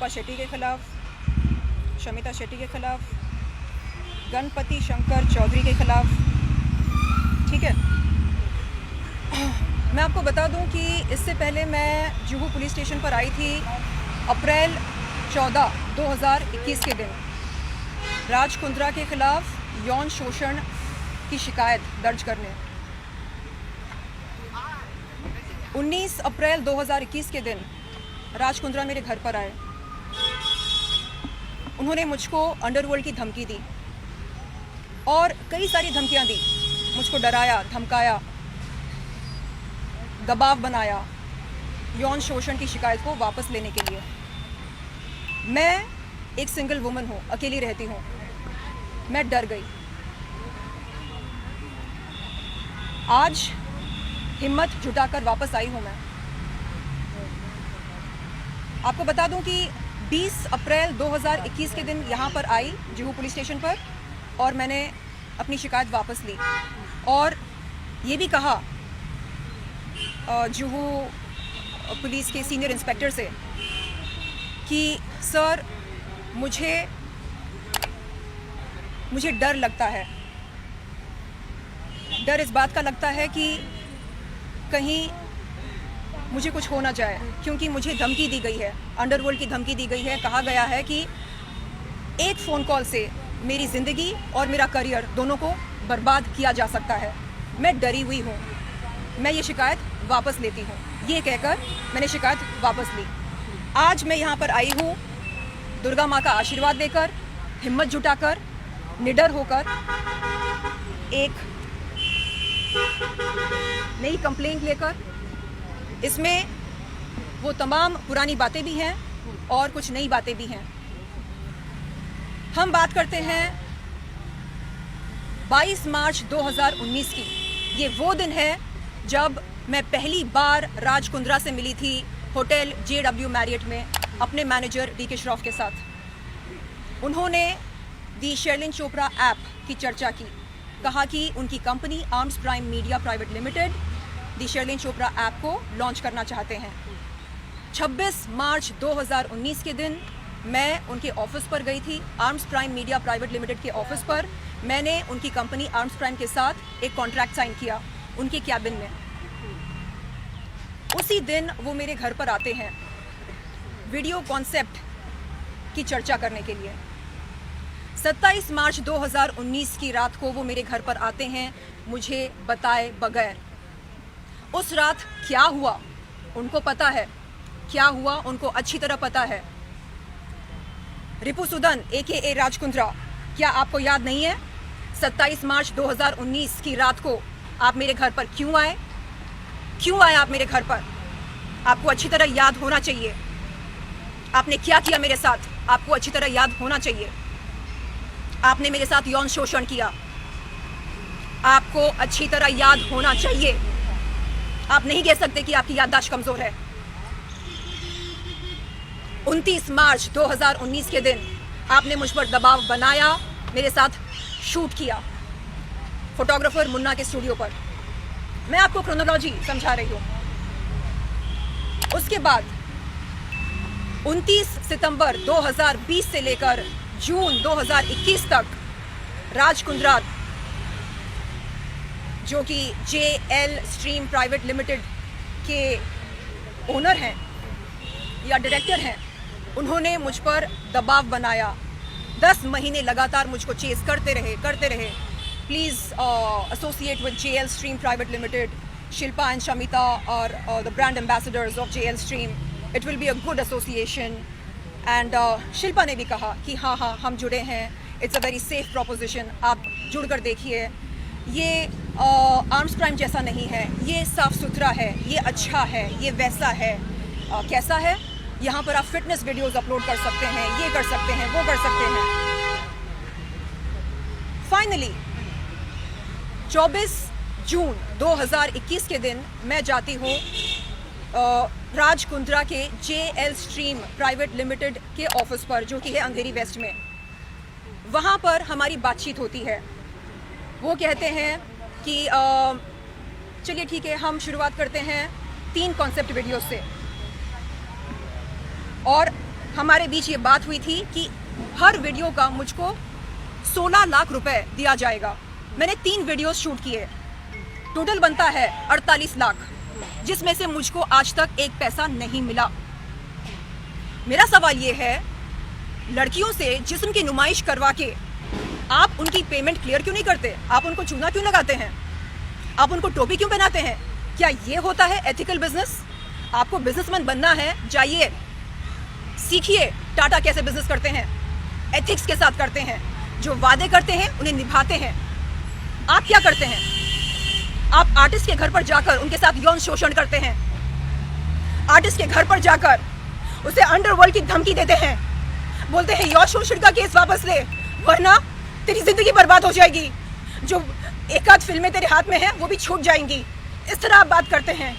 शिल्पा शेट्टी के खिलाफ, शमिता शेट्टी के खिलाफ, गणपति शंकर चौधरी के खिलाफ। ठीक है, मैं आपको बता दूं कि इससे पहले मैं जुहू पुलिस स्टेशन पर आई थी अप्रैल 14, 2021 के दिन राज कुंद्रा के खिलाफ यौन शोषण की शिकायत दर्ज करने। 19 अप्रैल 2021 के दिन राज कुंद्रा मेरे घर पर आए। उन्होंने मुझको अंडरवर्ल्ड की धमकी दी और कई सारी धमकियां दी, मुझको डराया, धमकाया, दबाव बनाया यौन शोषण की शिकायत को वापस लेने के लिए। मैं एक सिंगल वुमन हूँ, अकेली रहती हूँ। मैं डर गई। आज हिम्मत जुटाकर वापस आई हूँ मैं। आपको बता दूं कि 20 अप्रैल 2021 के दिन यहाँ पर आई जुहू पुलिस स्टेशन पर और मैंने अपनी शिकायत वापस ली और ये भी कहा जुहू पुलिस के सीनियर इंस्पेक्टर से कि सर मुझे डर लगता है। डर इस बात का लगता है कि कहीं मुझे कुछ हो ना जाए, क्योंकि मुझे धमकी दी गई है, अंडरवर्ल्ड की धमकी दी गई है। कहा गया है कि एक फ़ोन कॉल से मेरी ज़िंदगी और मेरा करियर दोनों को बर्बाद किया जा सकता है। मैं डरी हुई हूँ, मैं ये शिकायत वापस लेती हूँ। ये कहकर मैंने शिकायत वापस ली। आज मैं यहाँ पर आई हूँ दुर्गा माँ का आशीर्वाद लेकर, हिम्मत जुटाकर, निडर होकर एक नई कंप्लेंट लेकर। इसमें वो तमाम पुरानी बातें भी हैं और कुछ नई बातें भी हैं। हम बात करते हैं 22 मार्च 2019 की। ये वो दिन है जब मैं पहली बार राज कुंद्रा से मिली थी होटल JW मैरियट में अपने मैनेजर DK श्रॉफ के साथ। उन्होंने दी शर्लिन चोपड़ा ऐप की चर्चा की। कहा कि उनकी company Armsprime media private limited the Sherlyn Chopra app को लॉन्च करना चाहते हैं। 26 मार्च 2019 के दिन मैं उनके ऑफिस पर गई थी, arms prime media private limited के ऑफिस पर। मैंने उनकी कंपनी आर्म्स प्राइम के साथ एक कॉन्ट्रैक्ट साइन किया उनके कैबिन में। उसी दिन वो मेरे घर पर आते हैं वीडियो कॉन्सेप्ट की चर्चा करने के लिए। 27 मार्च 2019 की रात को वो मेरे घर पर आते हैं मुझे बताए बगैर। उस रात क्या हुआ उनको पता है, क्या हुआ उनको अच्छी तरह पता है। रिपु सुदन AKA राज कुंद्रा, क्या आपको याद नहीं है 27 मार्च 2019 की रात को आप मेरे घर पर क्यों आए? क्यों आए आप मेरे घर पर? आपको अच्छी तरह याद होना चाहिए। आपने क्या किया मेरे साथ, आपको अच्छी तरह याद होना चाहिए। आपने मेरे साथ यौन शोषण किया, आपको अच्छी तरह याद होना चाहिए। आप नहीं कह सकते कि आपकी याददाश्त कमजोर है। 29 मार्च 2019 के दिन आपने मुझ पर दबाव बनाया, मेरे साथ शूट किया फोटोग्राफर मुन्ना के स्टूडियो पर। मैं आपको क्रोनोलॉजी समझा रही हूँ। उसके बाद 29 सितंबर 2020 से लेकर जून 2021 तक राज कुंद्रा, जो कि JL स्ट्रीम प्राइवेट लिमिटेड के ओनर हैं या डायरेक्टर हैं, उन्होंने मुझ पर दबाव बनाया। 10 महीने लगातार मुझको चेस करते रहे। Please associate with JL stream private limited, Shilpa and Shamita are the brand ambassadors of JL Stream. It will be a good association. And Shilpa ने भी कहा कि हाँ हम जुड़े हैं, it's a very safe proposition, आप जुड़ कर देखिए। ये आर्म्स प्राइम जैसा नहीं है, ये साफ़ सुथरा है, ये अच्छा है, ये वैसा है। कैसा है? यहाँ पर आप फिटनेस वीडियोस अपलोड कर सकते हैं, ये कर सकते हैं, वो कर सकते हैं। फाइनली 24 जून 2021 के दिन मैं जाती हूँ राज कुंद्रा के JL स्ट्रीम प्राइवेट लिमिटेड के ऑफिस पर, जो कि है अंधेरी वेस्ट में। वहाँ पर हमारी बातचीत होती है। वो कहते हैं कि चलिए ठीक है, हम शुरुआत करते हैं 3 कॉन्सेप्ट वीडियो से और हमारे बीच ये बात हुई थी कि हर वीडियो का मुझको 16 लाख रुपए दिया जाएगा। मैंने 3 वीडियोस शूट किए, टोटल बनता है 48 लाख, जिसमें से मुझको आज तक एक पैसा नहीं मिला। मेरा सवाल ये है, लड़कियों से जिस्म की नुमाइश करवा के आप उनकी पेमेंट क्लियर क्यों नहीं करते? आप उनको चूना क्यों लगाते हैं? आप उनको टोपी क्यों पहनाते हैं? क्या ये होता है एथिकल बिजनेस? आपको बिजनेसमैन बनना है, जाइए सीखिए टाटा कैसे बिजनेस करते हैं, एथिक्स के साथ करते हैं, जो वादे करते हैं उन्हें निभाते हैं। आप क्या करते हैं? आप आर्टिस्ट के घर पर जाकर उनके साथ यौन शोषण करते हैं, आर्टिस्ट के घर पर जाकर उसे अंडरवर्ल्ड की धमकी देते हैं, बोलते हैं यौन शोषण का केस वापस ले वरना तेरी जिंदगी बर्बाद हो जाएगी, जो एक आध फिल्में तेरे हाथ में हैं वो भी छूट जाएंगी। इस तरह आप बात करते हैं।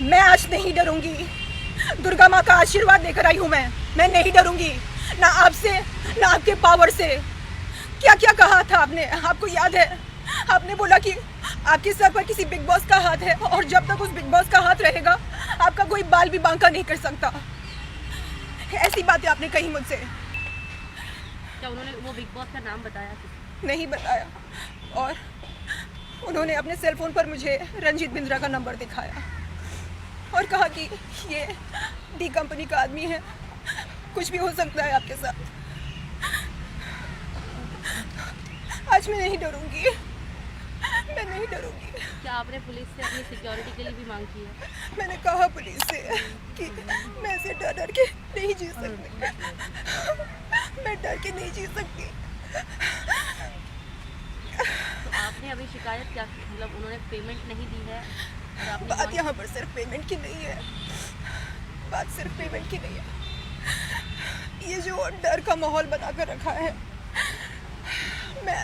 मैं आज नहीं डरूंगी, दुर्गा माँ का आशीर्वाद लेकर आई हूँ मैं नहीं डरूंगी, ना आपसे ना आपके पावर से। क्या क्या कहा था आपने, आपको याद है? आपने बोला कि आपके सर पर किसी बिग बॉस का हाथ है और जब तक उस बिग बॉस का हाथ रहेगा आपका कोई बाल भी बांका नहीं कर सकता। ऐसी बातें आपने कही मुझसे। क्या उन्होंने वो बिग बॉस का नाम बताया? नहीं बताया, और उन्होंने अपने सेल फोन पर मुझे रंजीत बिंद्रा का नंबर दिखाया और कहा कि ये डी कंपनी का आदमी है, कुछ भी हो सकता है आपके साथ। आज मैं नहीं डरूंगी, मैं नहीं डरूंगी। क्या आपने पुलिस से अपनी सिक्योरिटी के लिए भी मांग की है? मैंने कहा पुलिस से कि मैं ऐसे डर के नहीं जी सकती, मैं डर के नहीं जी सकती। तो आपने अभी शिकायत क्या की? मतलब उन्होंने पेमेंट नहीं दी है और आपने बात यहाँ पर सिर्फ पेमेंट की नहीं है, बात सिर्फ पेमेंट की नहीं है। ये जो डर का माहौल बनाकर रखा है, मैं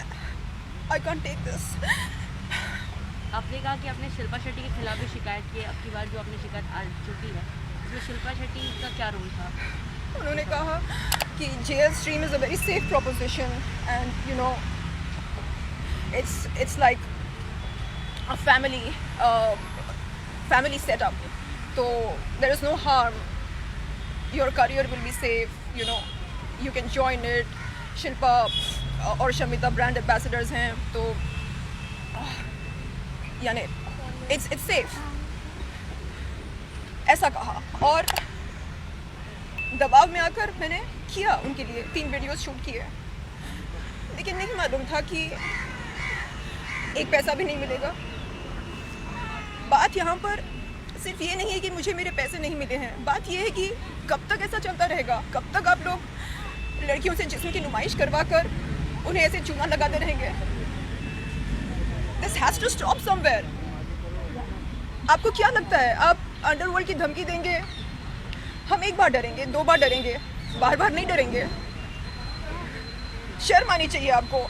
आई कांट टेक दिस। आपने कहा कि आपने शिल्पा शेट्टी के खिलाफ भी शिकायत की है। अब की बार जो आपने शिकायत आ चुकी है उसमें शिल्पा शेट्टी का क्या रोल था? उन्होंने कहा कि JL Stream is a very safe proposition and you know it's like a family setup, so there is no harm, your career will be safe, you know, you can join it. Shilpa और Shamita brand ambassadors हैं, तो यानी it's safe, ऐसा कहा। और दबाव में आकर मैंने किया उनके लिए 3 वीडियोस शूट किए, लेकिन नहीं मालूम था कि एक पैसा भी नहीं मिलेगा। बात यहाँ पर सिर्फ ये नहीं है कि मुझे मेरे पैसे नहीं मिले हैं, बात ये है कि कब तक ऐसा चलता रहेगा, कब तक आप लोग लड़कियों से जिस्म की नुमाइश करवा कर उन्हें ऐसे चूना लगाते रहेंगे। This has to stop somewhere. आपको क्या लगता है, आप अंडरवर्ल्ड की धमकी देंगे? हम एक बार डरेंगे, 2 बार डरेंगे, बार बार नहीं डरेंगे। शर्म आनी चाहिए आपको,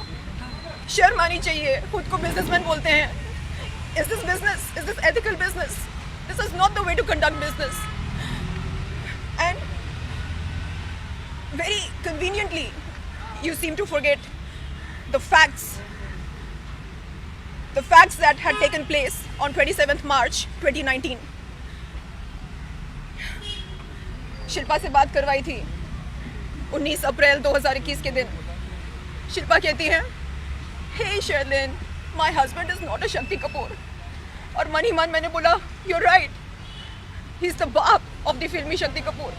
शर्म आनी चाहिए। खुद को बिजनेसमैन बोलते हैं। Is this business? Is this ethical business? This is not the way to conduct business. And very conveniently, you seem to forget the facts that had taken place on 27th March 2019. Shilpa से बात करवाई थी 19 अप्रैल 2021 के दिन। शिल्पा कहती है, hey Sherlyn, my husband is not a Shakti Kapoor. और मन ही मन मैंने बोला, you're right, he is the बाप of the फिल्मी शक्ति कपूर।